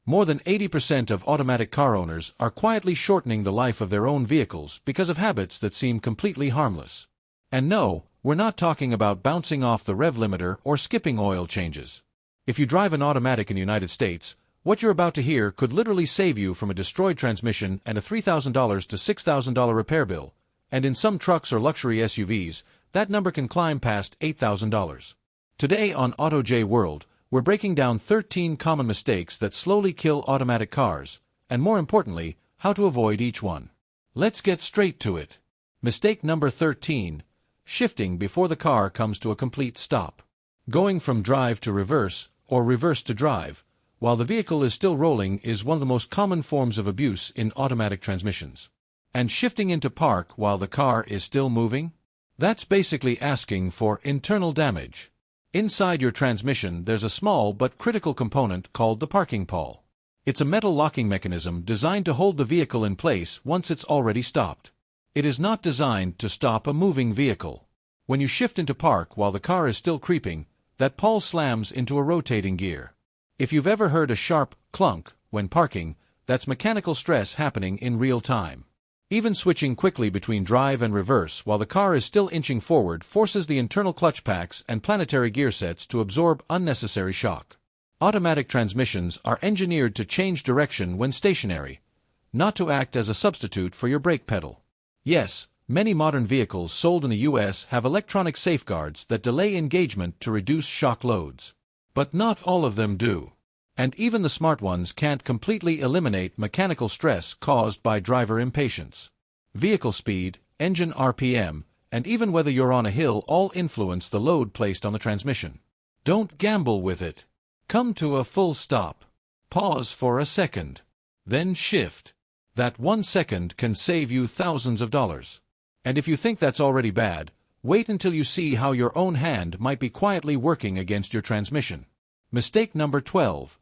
More than 80% of automatic car owners are quietly shortening the life of their own vehicles because of habits that seem completely harmless. And no, we're not talking about bouncing off the rev limiter or skipping oil changes. If you drive an automatic in the United States, what you're about to hear could literally save you from a destroyed transmission and a $3,000 to $6,000 repair bill, and in some trucks or luxury SUVs, that number can climb past $8,000. Today on AutoJ World, we're breaking down 13 common mistakes that slowly kill automatic cars, and more importantly, how to avoid each one. Let's get straight to it. Mistake number 13. Shifting before the car comes to a complete stop. Going from drive to reverse, or reverse to drive, while the vehicle is still rolling is one of the most common forms of abuse in automatic transmissions. And shifting into park while the car is still moving? That's basically asking for internal damage. Inside your transmission there's a small but critical component called the parking pawl. It's a metal locking mechanism designed to hold the vehicle in place once it's already stopped. It is not designed to stop a moving vehicle. When you shift into park while the car is still creeping, that pawl slams into a rotating gear. If you've ever heard a sharp clunk when parking, that's mechanical stress happening in real time. Even switching quickly between drive and reverse while the car is still inching forward forces the internal clutch packs and planetary gear sets to absorb unnecessary shock. Automatic transmissions are engineered to change direction when stationary, not to act as a substitute for your brake pedal. Yes, many modern vehicles sold in the US have electronic safeguards that delay engagement to reduce shock loads. But not all of them do. And even the smart ones can't completely eliminate mechanical stress caused by driver impatience. Vehicle speed, engine RPM, and even whether you're on a hill all influence the load placed on the transmission. Don't gamble with it. Come to a full stop. Pause for a second. Then shift. That 1 second can save you thousands of dollars. And if you think that's already bad, wait until you see how your own hand might be quietly working against your transmission. Mistake number 12.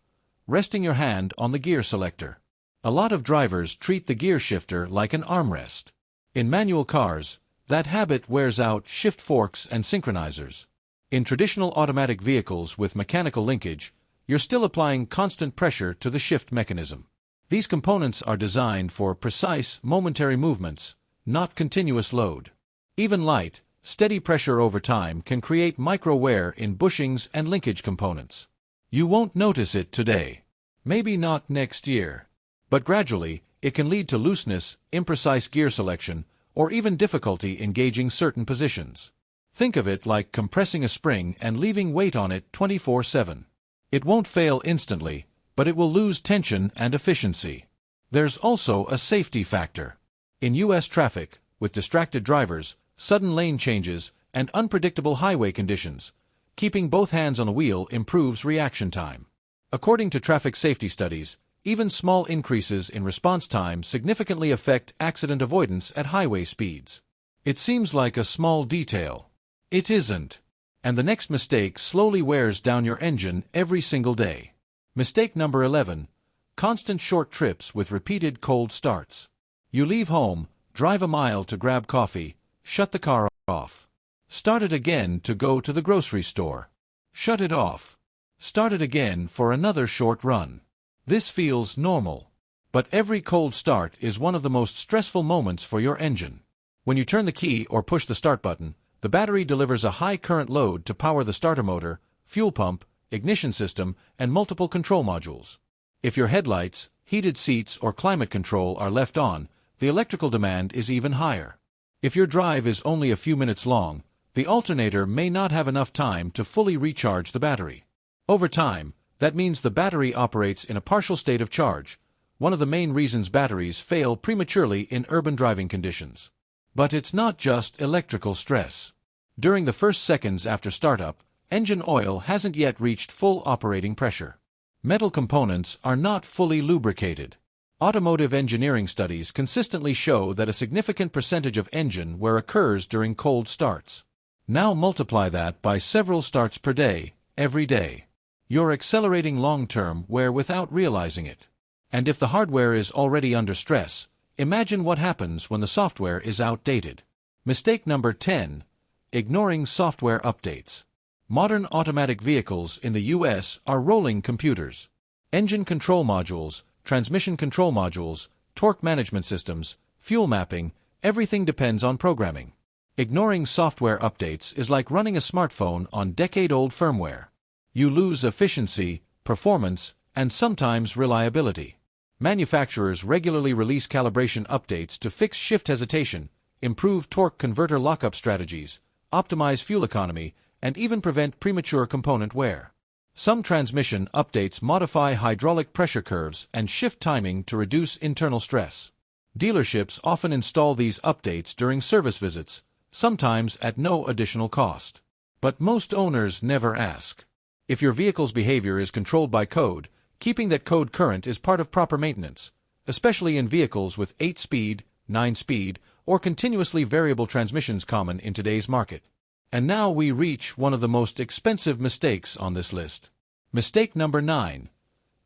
Resting your hand on the gear selector. A lot of drivers treat the gear shifter like an armrest. In manual cars, that habit wears out shift forks and synchronizers. In traditional automatic vehicles with mechanical linkage, you're still applying constant pressure to the shift mechanism. These components are designed for precise, momentary movements, not continuous load. Even light, steady pressure over time can create micro-wear in bushings and linkage components. You won't notice it today. Maybe not next year. But gradually, it can lead to looseness, imprecise gear selection, or even difficulty engaging certain positions. Think of it like compressing a spring and leaving weight on it 24/7. It won't fail instantly, but it will lose tension and efficiency. There's also a safety factor. In US traffic, with distracted drivers, sudden lane changes, and unpredictable highway conditions, keeping both hands on the wheel improves reaction time. According to traffic safety studies, even small increases in response time significantly affect accident avoidance at highway speeds. It seems like a small detail. It isn't. And the next mistake slowly wears down your engine every single day. Mistake number 11. Constant short trips with repeated cold starts. You leave home, drive a mile to grab coffee, shut the car off. Start it again to go to the grocery store. Shut it off. Start it again for another short run. This feels normal. But every cold start is one of the most stressful moments for your engine. When you turn the key or push the start button, the battery delivers a high current load to power the starter motor, fuel pump, ignition system, and multiple control modules. If your headlights, heated seats, or climate control are left on, the electrical demand is even higher. If your drive is only a few minutes long, the alternator may not have enough time to fully recharge the battery. Over time, that means the battery operates in a partial state of charge, one of the main reasons batteries fail prematurely in urban driving conditions. But it's not just electrical stress. During the first seconds after startup, engine oil hasn't yet reached full operating pressure. Metal components are not fully lubricated. Automotive engineering studies consistently show that a significant percentage of engine wear occurs during cold starts. Now multiply that by several starts per day, every day. You're accelerating long-term wear without realizing it. And if the hardware is already under stress, imagine what happens when the software is outdated. Mistake number 10. Ignoring software updates. Modern automatic vehicles in the US are rolling computers. Engine control modules, transmission control modules, torque management systems, fuel mapping, everything depends on programming. Ignoring software updates is like running a smartphone on decade-old firmware. You lose efficiency, performance, and sometimes reliability. Manufacturers regularly release calibration updates to fix shift hesitation, improve torque converter lockup strategies, optimize fuel economy, and even prevent premature component wear. Some transmission updates modify hydraulic pressure curves and shift timing to reduce internal stress. Dealerships often install these updates during service visits, sometimes at no additional cost. But most owners never ask. If your vehicle's behavior is controlled by code, keeping that code current is part of proper maintenance, especially in vehicles with 8-speed, 9-speed, or continuously variable transmissions common in today's market. And now we reach one of the most expensive mistakes on this list. Mistake number 9.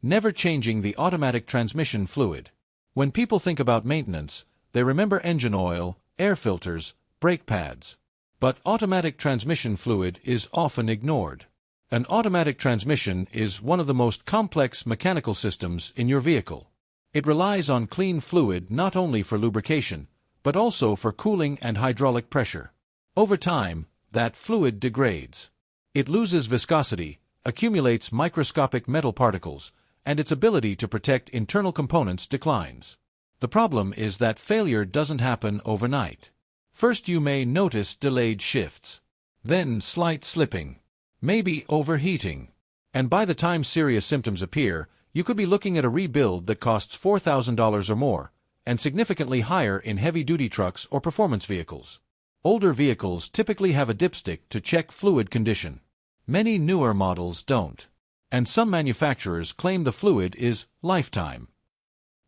Never changing the automatic transmission fluid. When people think about maintenance, they remember engine oil, air filters, brake pads. But automatic transmission fluid is often ignored. An automatic transmission is one of the most complex mechanical systems in your vehicle. It relies on clean fluid not only for lubrication, but also for cooling and hydraulic pressure. Over time, that fluid degrades. It loses viscosity, accumulates microscopic metal particles, and its ability to protect internal components declines. The problem is that failure doesn't happen overnight. First, you may notice delayed shifts, then slight slipping, maybe overheating. And by the time serious symptoms appear, you could be looking at a rebuild that costs $4,000 or more, and significantly higher in heavy-duty trucks or performance vehicles. Older vehicles typically have a dipstick to check fluid condition. Many newer models don't. And some manufacturers claim the fluid is lifetime.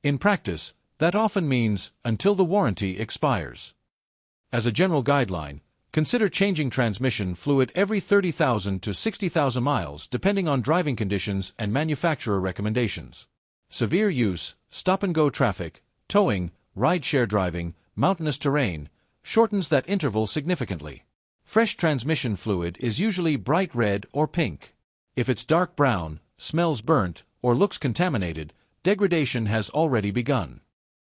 In practice, that often means until the warranty expires. As a general guideline, consider changing transmission fluid every 30,000 to 60,000 miles depending on driving conditions and manufacturer recommendations. Severe use, stop-and-go traffic, towing, ride-share driving, mountainous terrain, shortens that interval significantly. Fresh transmission fluid is usually bright red or pink. If it's dark brown, smells burnt, or looks contaminated, degradation has already begun.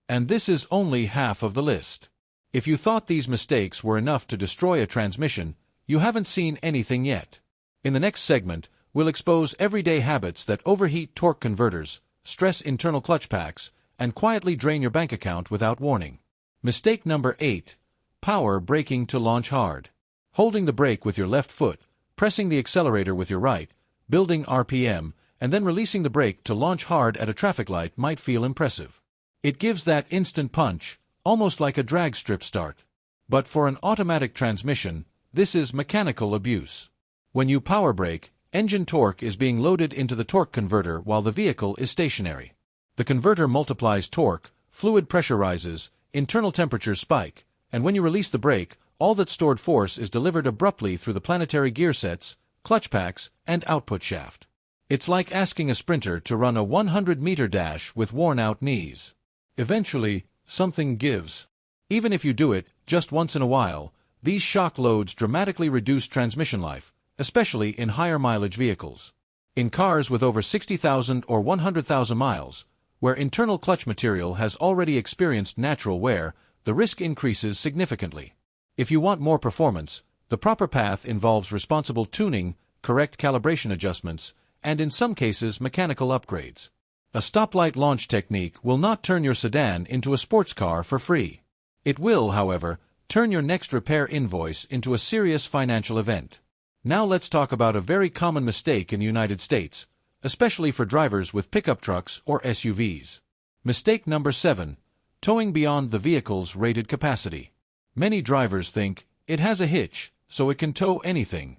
And this is only half of the list. If you thought these mistakes were enough to destroy a transmission, you haven't seen anything yet. In the next segment, we'll expose everyday habits that overheat torque converters, stress internal clutch packs, and quietly drain your bank account without warning. Mistake number 8. Power braking to launch hard. Holding the brake with your left foot, pressing the accelerator with your right, building RPM, and then releasing the brake to launch hard at a traffic light might feel impressive. It gives that instant punch, almost like a drag strip start. But for an automatic transmission, this is mechanical abuse. When you power brake, engine torque is being loaded into the torque converter while the vehicle is stationary. The converter multiplies torque, fluid pressure rises, internal temperatures spike, and when you release the brake, all that stored force is delivered abruptly through the planetary gear sets, clutch packs, and output shaft. It's like asking a sprinter to run a 100-meter dash with worn-out knees. Eventually, something gives. Even if you do it just once in a while, these shock loads dramatically reduce transmission life, especially in higher-mileage vehicles. In cars with over 60,000 or 100,000 miles, where internal clutch material has already experienced natural wear, the risk increases significantly. If you want more performance, the proper path involves responsible tuning, correct calibration adjustments, and in some cases mechanical upgrades. A stoplight launch technique will not turn your sedan into a sports car for free. It will, however, turn your next repair invoice into a serious financial event. Now let's talk about a very common mistake in the United States, especially for drivers with pickup trucks or SUVs. Mistake number 7. Towing beyond the vehicle's rated capacity. Many drivers think it has a hitch, so it can tow anything.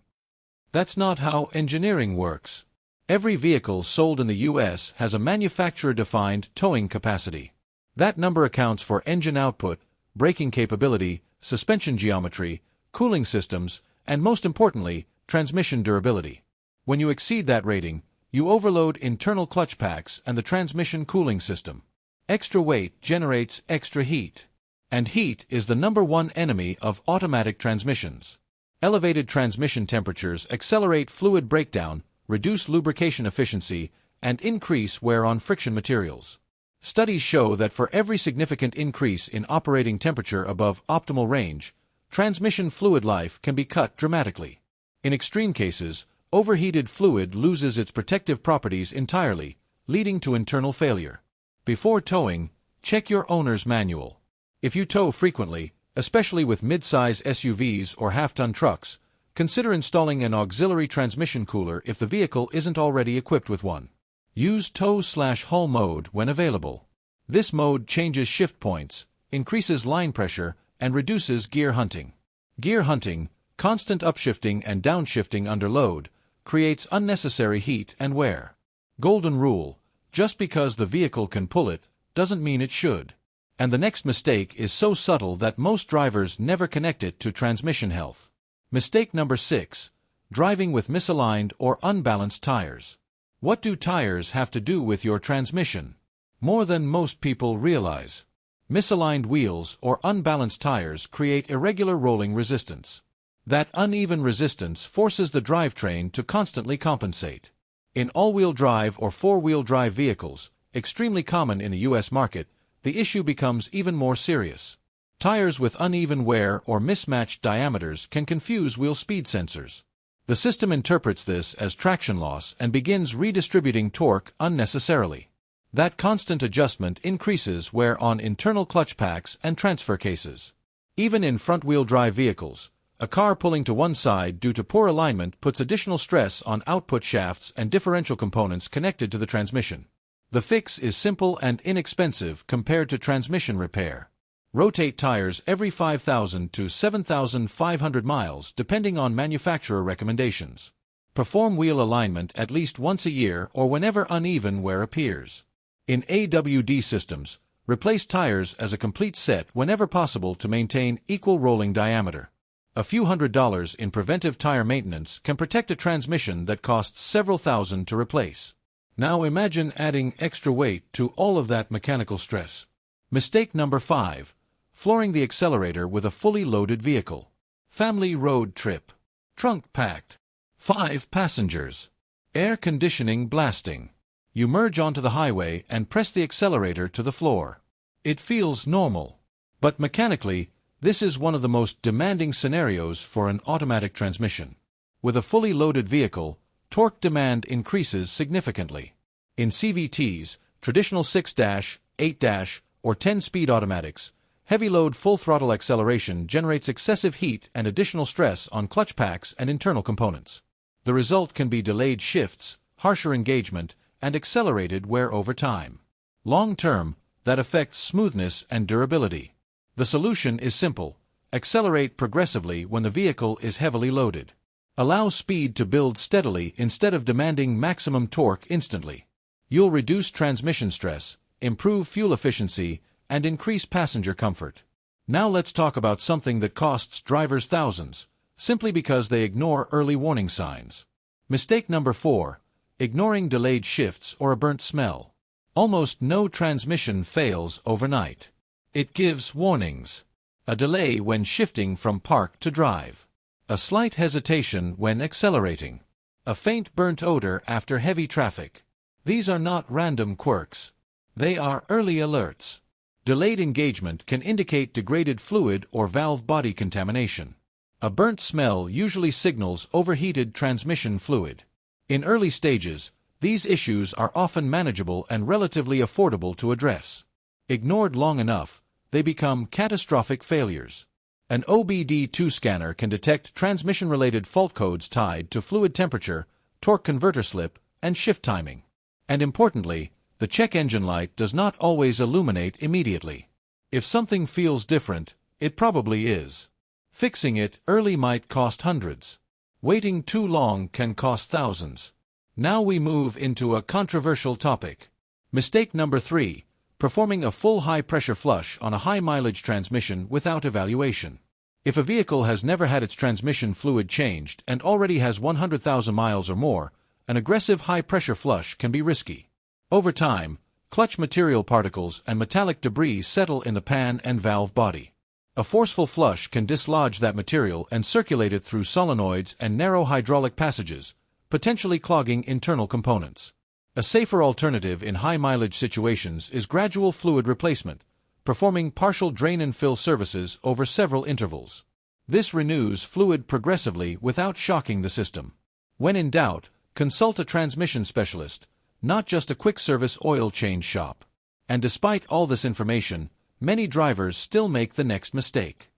That's not how engineering works. Every vehicle sold in the U.S. has a manufacturer-defined towing capacity. That number accounts for engine output, braking capability, suspension geometry, cooling systems, and most importantly, transmission durability. When you exceed that rating, you overload internal clutch packs and the transmission cooling system. Extra weight generates extra heat. And heat is the #1 enemy of automatic transmissions. Elevated transmission temperatures accelerate fluid breakdown, reduce lubrication efficiency, and increase wear on friction materials. Studies show that for every significant increase in operating temperature above optimal range, transmission fluid life can be cut dramatically. In extreme cases, overheated fluid loses its protective properties entirely, leading to internal failure. Before towing, check your owner's manual. If you tow frequently, especially with mid-size SUVs or half-ton trucks, consider installing an auxiliary transmission cooler if the vehicle isn't already equipped with one. Use tow/haul mode when available. This mode changes shift points, increases line pressure, and reduces gear hunting. Gear hunting, constant upshifting and downshifting under load, creates unnecessary heat and wear. Golden rule: just because the vehicle can pull it, doesn't mean it should. And the next mistake is so subtle that most drivers never connect it to transmission health. Mistake number 6: driving with misaligned or unbalanced tires. What do tires have to do with your transmission? More than most people realize. Misaligned wheels or unbalanced tires create irregular rolling resistance. That uneven resistance forces the drivetrain to constantly compensate. In all-wheel drive or four-wheel drive vehicles, extremely common in the U.S. market, the issue becomes even more serious. Tires with uneven wear or mismatched diameters can confuse wheel speed sensors. The system interprets this as traction loss and begins redistributing torque unnecessarily. That constant adjustment increases wear on internal clutch packs and transfer cases. Even in front-wheel drive vehicles, a car pulling to one side due to poor alignment puts additional stress on output shafts and differential components connected to the transmission. The fix is simple and inexpensive compared to transmission repair. Rotate tires every 5,000 to 7,500 miles depending on manufacturer recommendations. Perform wheel alignment at least once a year or whenever uneven wear appears. In AWD systems, replace tires as a complete set whenever possible to maintain equal rolling diameter. A few $100s in preventive tire maintenance can protect a transmission that costs several thousand to replace. Now imagine adding extra weight to all of that mechanical stress. Mistake number 5: flooring the accelerator with a fully loaded vehicle. Family road trip. Trunk packed. 5 passengers. Air conditioning blasting. You merge onto the highway and press the accelerator to the floor. It feels normal. But mechanically, this is one of the most demanding scenarios for an automatic transmission. With a fully loaded vehicle, torque demand increases significantly. In CVTs, traditional 6-, 8-, or 10-speed automatics, heavy load full throttle acceleration generates excessive heat and additional stress on clutch packs and internal components. The result can be delayed shifts, harsher engagement, and accelerated wear over time. Long term, that affects smoothness and durability. The solution is simple: accelerate progressively when the vehicle is heavily loaded. Allow speed to build steadily instead of demanding maximum torque instantly. You'll reduce transmission stress, improve fuel efficiency, and increase passenger comfort. Now let's talk about something that costs drivers thousands, simply because they ignore early warning signs. Mistake number 4: ignoring delayed shifts or a burnt smell. Almost no transmission fails overnight. It gives warnings. A delay when shifting from park to drive. A slight hesitation when accelerating. A faint burnt odor after heavy traffic. These are not random quirks. They are early alerts. Delayed engagement can indicate degraded fluid or valve body contamination. A burnt smell usually signals overheated transmission fluid. In early stages, these issues are often manageable and relatively affordable to address. Ignored long enough, they become catastrophic failures. An OBD2 scanner can detect transmission-related fault codes tied to fluid temperature, torque converter slip, and shift timing. And importantly, the check engine light does not always illuminate immediately. If something feels different, it probably is. Fixing it early might cost hundreds. Waiting too long can cost thousands. Now we move into a controversial topic. Mistake number 3: performing a full high-pressure flush on a high-mileage transmission without evaluation. If a vehicle has never had its transmission fluid changed and already has 100,000 miles or more, an aggressive high-pressure flush can be risky. Over time, clutch material particles and metallic debris settle in the pan and valve body. A forceful flush can dislodge that material and circulate it through solenoids and narrow hydraulic passages, potentially clogging internal components. A safer alternative in high-mileage situations is gradual fluid replacement, performing partial drain and fill services over several intervals. This renews fluid progressively without shocking the system. When in doubt, consult a transmission specialist, not just a quick-service oil change shop. And despite all this information, many drivers still make the next mistake.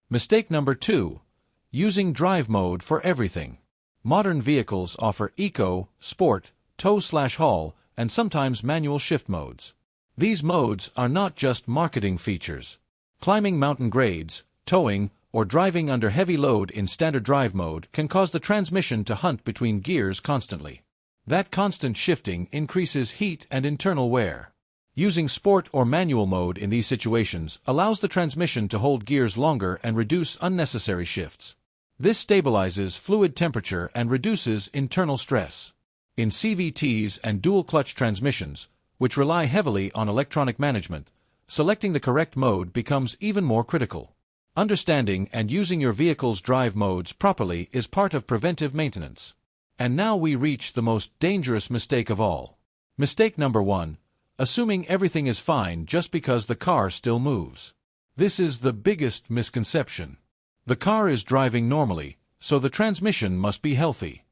Mistake number 2. Using drive mode for everything. Modern vehicles offer eco, sport, tow/haul, and sometimes manual shift modes. These modes are not just marketing features. Climbing mountain grades, towing, or driving under heavy load in standard drive mode can cause the transmission to hunt between gears constantly. That constant shifting increases heat and internal wear. Using sport or manual mode in these situations allows the transmission to hold gears longer and reduce unnecessary shifts. This stabilizes fluid temperature and reduces internal stress. In CVTs and dual-clutch transmissions, which rely heavily on electronic management, selecting the correct mode becomes even more critical. Understanding and using your vehicle's drive modes properly is part of preventive maintenance. And now we reach the most dangerous mistake of all. Mistake number 1. Assuming everything is fine just because the car still moves. This is the biggest misconception. The car is driving normally, so the transmission must be healthy.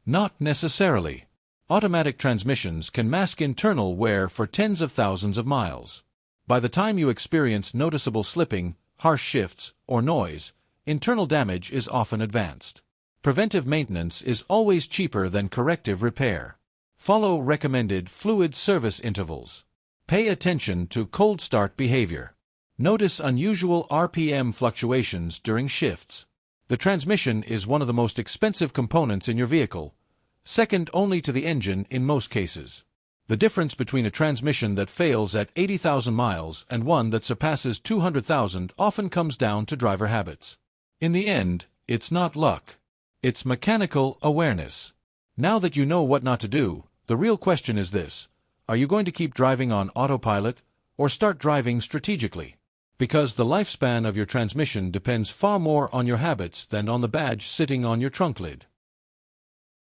Not necessarily. Automatic transmissions can mask internal wear for tens of thousands of miles. By the time you experience noticeable slipping, harsh shifts, or noise, internal damage is often advanced. Preventive maintenance is always cheaper than corrective repair. Follow recommended fluid service intervals. Pay attention to cold start behavior. Notice unusual RPM fluctuations during shifts. The transmission is one of the most expensive components in your vehicle, second only to the engine in most cases. The difference between a transmission that fails at 80,000 miles and one that surpasses 200,000 often comes down to driver habits. In the end, it's not luck. It's mechanical awareness. Now that you know what not to do, the real question is this: are you going to keep driving on autopilot, or start driving strategically? Because the lifespan of your transmission depends far more on your habits than on the badge sitting on your trunk lid.